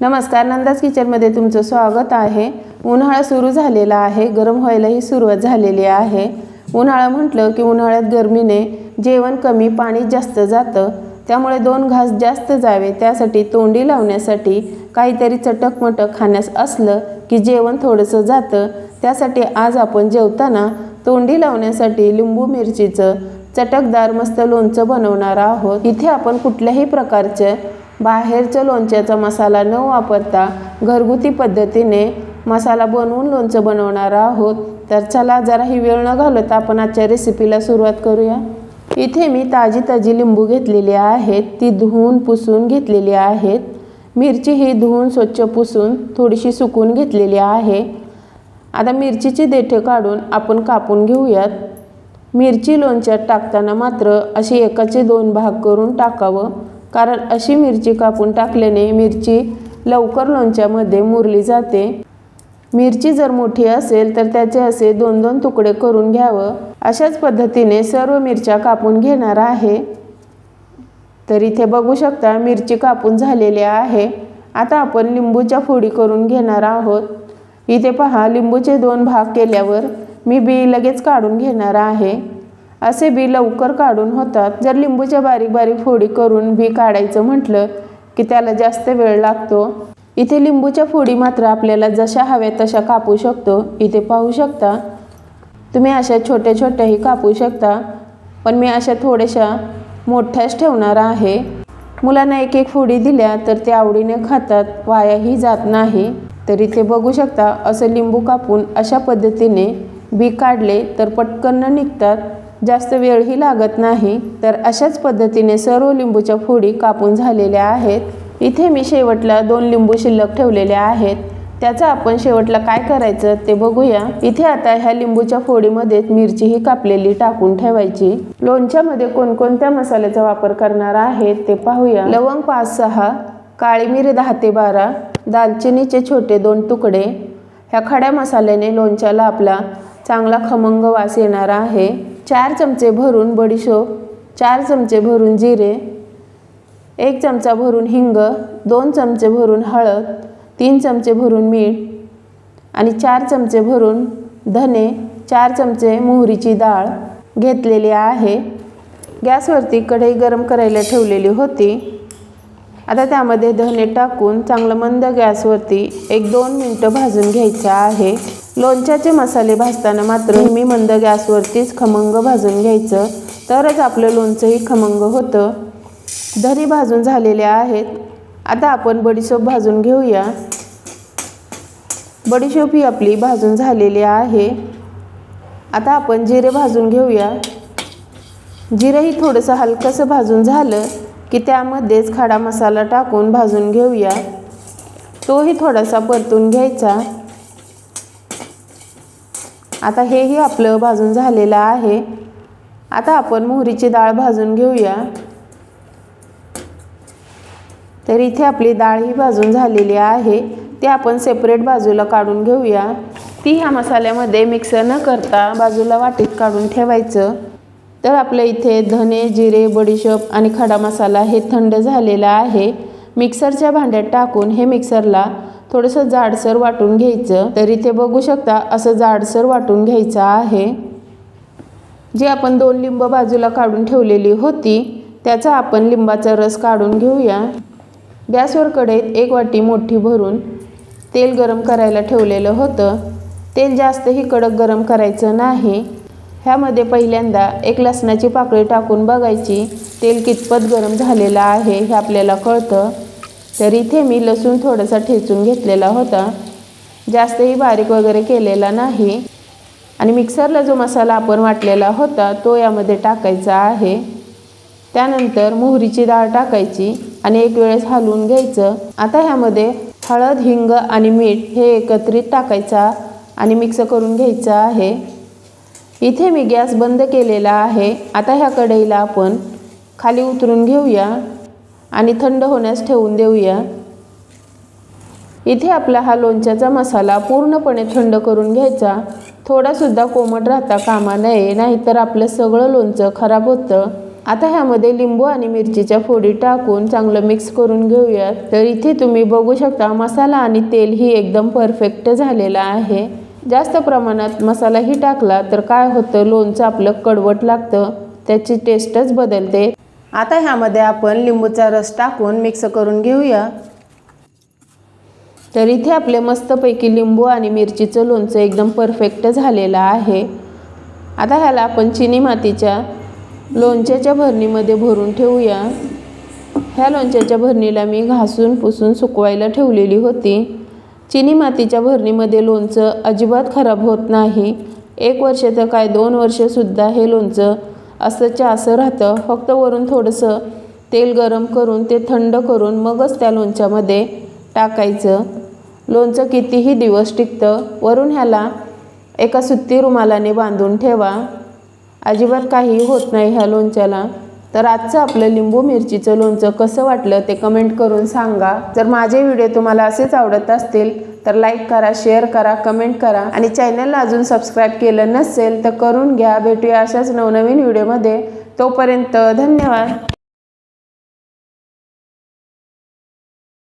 नमस्कार, नंदाज किचनमध्ये तुमचं स्वागत आहे। उन्हाळा सुरू झालेला आहे, गरम व्हायलाही सुरुवात झालेली आहे। उन्हाळा म्हटलं की उन्हाळ्यात गरमीने जेवण कमी, पाणी जास्त जातं, त्यामुळे 2 घास जास्त जावे त्यासाठी तोंडी लावण्यासाठी काहीतरी चटकमटक खाण्यास असलं की जेवण थोडंसं जातं। त्यासाठी आज आपण जेवताना तोंडी लावण्यासाठी लिंबू मिरचीचं चटकदार मस्त लोणचं बनवणार आहोत। इथे आपण कुठल्याही प्रकारचे बाहेरचं लोणच्याचा मसाला न वापरता घरगुती पद्धतीने मसाला बनवून लोणचं बनवणार आहोत। तर चला, जराही वेळ न घालवता आपण आजच्या रेसिपीला सुरुवात करूया। इथे मी ताजी लिंबू घेतलेली आहेत, ती धुवून पुसून घेतलेली आहेत। मिरची ही धुवून स्वच्छ पुसून थोडीशी सुकून घेतलेली आहे। आता मिरचीची देठे काढून आपण कापून घेऊयात। मिरची लोणच्यात टाकताना मात्र अशी एकाचे 2 भाग करून टाकावं, कारण अशी मिरची कापून टाकल्याने मिरची लवकर लोणच्यामध्ये मुरली जाते। मिरची जर मोठी असेल तर त्याचे असे 2-2 तुकडे करून घ्यावं। अशाच पद्धतीने सर्व मिरच्या कापून घेणार आहे। तर इथे बघू शकता मिरची कापून झालेली आहे। आता आपण लिंबूच्या फोडी करून घेणार आहोत। इथे पहा, लिंबूचे 2 भाग केल्यावर मी बी लगेच काढून घेणार आहे। असे बी लवकर काढून होतात। जर लिंबूच्या बारीक फोडी करून बी काढायचं म्हटलं की त्याला जास्त वेळ लागतो। इथे लिंबूच्या फोडी मात्र आपल्याला जशा हव्या तशा कापू शकतो। इथे पाहू शकता, तुम्ही अशा छोट्याही कापू शकता, पण मी अशा थोड्याशा मोठ्याच ठेवणार आहे। मुलांना एक फोडी दिल्या तर ते आवडीने खातात, वायाही जात नाही। तर इथे बघू शकता, असं लिंबू कापून अशा पद्धतीने बी काढले तर पटकन निघतात, जास्त वेळही लागत नाही। तर अशाच पद्धतीने सर्व लिंबूच्या फोडी कापून झालेल्या आहेत। इथे मी शेवटला 2 लिंबू शिल्लक ठेवलेले आहेत, त्याचा आपण शेवटला काय करायचं ते बघूया। इथे आता ह्या लिंबूच्या फोडीमध्ये मिरची ही कापलेली टाकून ठेवायची। लोणच्यामध्ये कोणकोणत्या मसाल्याचा वापर करणार आहे ते पाहूया। लवंग 5-6, काळी मिरी 10 ते 12, दालचिनीचे छोटे 2 तुकडे। ह्या खड्या मसाल्याने लोणच्याला आपला चांगला खमंग वास येणार आहे। 4 चमचे भरून बडीशोप, 4 चमचे भरून जिरे, 1 चमचा भरून हिंग, 2 चमचे भरून हळद, 3 चमचे भरून मीठ आणि 4 चमचे भरून धने, 4 चमचे मोहरीची डाळ घेतलेली आहे। गॅसवरती कढई गरम करायला ठेवलेली होती। आता त्यामध्ये धने टाकून चांगलं मंद गॅसवरती 1-2 मिनिटं भाजून घ्यायचं आहे। लोणच्याचे मसाले भाजताना मात्र नेहमी मंद गॅसवरतीच खमंग भाजून घ्यायचं, तरच आपलं लोणचंही खमंग होतं। धने भाजून झालेले आहेत। आता आपण बडीशोप भाजून घेऊया। बडीशोप ही आपली भाजून झालेली आहे। आता आपण जिरे भाजून घेऊया। जिरेही थोडंसं हलकंसं भाजून झालं की त्यामध्येच खडा मसाला टाकून भाजून घेऊया। तोही थोडासा परतून घ्यायचा। आता हेही आपलं भाजून झालेलं आहे। आता आपण मोहरीची डाळ भाजून घेऊया। तर इथे आपली डाळ ही भाजून झालेली आहे, ती आपण सेपरेट बाजूला काढून घेऊया। ती ह्या मसाल्यामध्ये मिक्सर न करता बाजूला वाटीत काढून ठेवायचं। तर आपल्या इथे धने, जिरे, बडीशोप आणि खडा मसाला हे थंड झालेला आहे। मिक्सरच्या भांड्यात टाकून हे मिक्सरला थोडंसं जाडसर वाटून घ्यायचं। तर इथे बघू शकता, असं जाडसर वाटून घ्यायचं आहे। जे आपण 2 लिंब बाजूला काढून ठेवलेली होती त्याचा आपण लिंबाचा रस काढून घेऊया। गॅसवर कढईत 1 वाटी मोठी भरून तेल गरम करायला ठेवलेलं होतं। तेल जास्तही कडक गरम करायचं नाही। ह्यामध्ये पहिल्यांदा 1 लसणाची पाकळी टाकून बघायची, तेल कितपत गरम झालेलं आहे हे आपल्याला कळतं। तर इथे मी लसूण थोडासा ठेचून घेतलेला होता, जास्तही बारीक वगैरे केलेला नाही। आणि मिक्सरला जो मसाला आपण वाटलेला होता तो यामध्ये टाकायचा आहे। त्यानंतर मोहरीची डाळ टाकायची आणि एक वेळेस हलवून घ्यायचं। आता ह्यामध्ये हळद, हिंग आणि मीठ हे एकत्रित टाकायचा आणि मिक्स करून घ्यायचं आहे। इथे मी गॅस बंद केलेला आहे। आता ह्या कढईला आपण खाली उतरून घेऊया आणि थंड होण्यास ठेवून देऊया। इथे आपला हा लोणच्याचा मसाला पूर्णपणे थंड करून घ्यायचा, थोडासुद्धा कोमट राहता कामा नये, नाहीतर आपलं सगळं लोणचं खराब होतं। आता ह्यामध्ये लिंबू आणि मिरचीच्या फोडी टाकून चांगलं मिक्स करून घेऊयात। तर इथे तुम्ही बघू शकता मसाला आणि तेल ही एकदम परफेक्ट झालेला आहे। जास्त प्रमाणात मसालाही टाकला तर काय होतं, लोणचं आपलं कडवट लागतं, त्याची टेस्टच बदलते। आता ह्यामध्ये आपण लिंबूचा रस टाकून मिक्स करून घेऊया। तर इथे आपले मस्तपैकी लिंबू आणि मिरचीचं लोणचं एकदम परफेक्ट झालेलं आहे। आता ह्याला आपण चिनी मातीच्या लोणच्याच्या भरणीमध्ये भरून ठेवूया। ह्या लोणच्याच्या भरणीला मी घासून पुसून सुकवायला ठेवलेली होती। चिनी मातीच्या भरणीमध्ये लोणचं अजिबात खराब होत नाही। 1 वर्ष तर काय 2 वर्षसुद्धा हे लोणचं असंच्या असं राहतं। फक्त वरून थोडंसं तेल गरम करून ते थंड करून मगच त्या लोणच्यामध्ये टाकायचं। लोणचं कितीही दिवस टिकतं। वरून ह्याला एका सुती रुमालाने बांधून ठेवा, अजिबात काही होत नाही ह्या लोणच्याला। तर आजचं आपलं लिंबू मिरचीचं लोणचं कसं वाटलं ते कमेंट करून सांगा। जर माझे व्हिडिओ तुम्हाला असेच आवडत असतील तर लाईक करा, शेअर करा, कमेंट करा आणि चॅनलला अजून सबस्क्राईब केलं नसेल तर करून घ्या। भेटूया अशाच नवनवीन व्हिडिओमध्ये, तोपर्यंत धन्यवाद।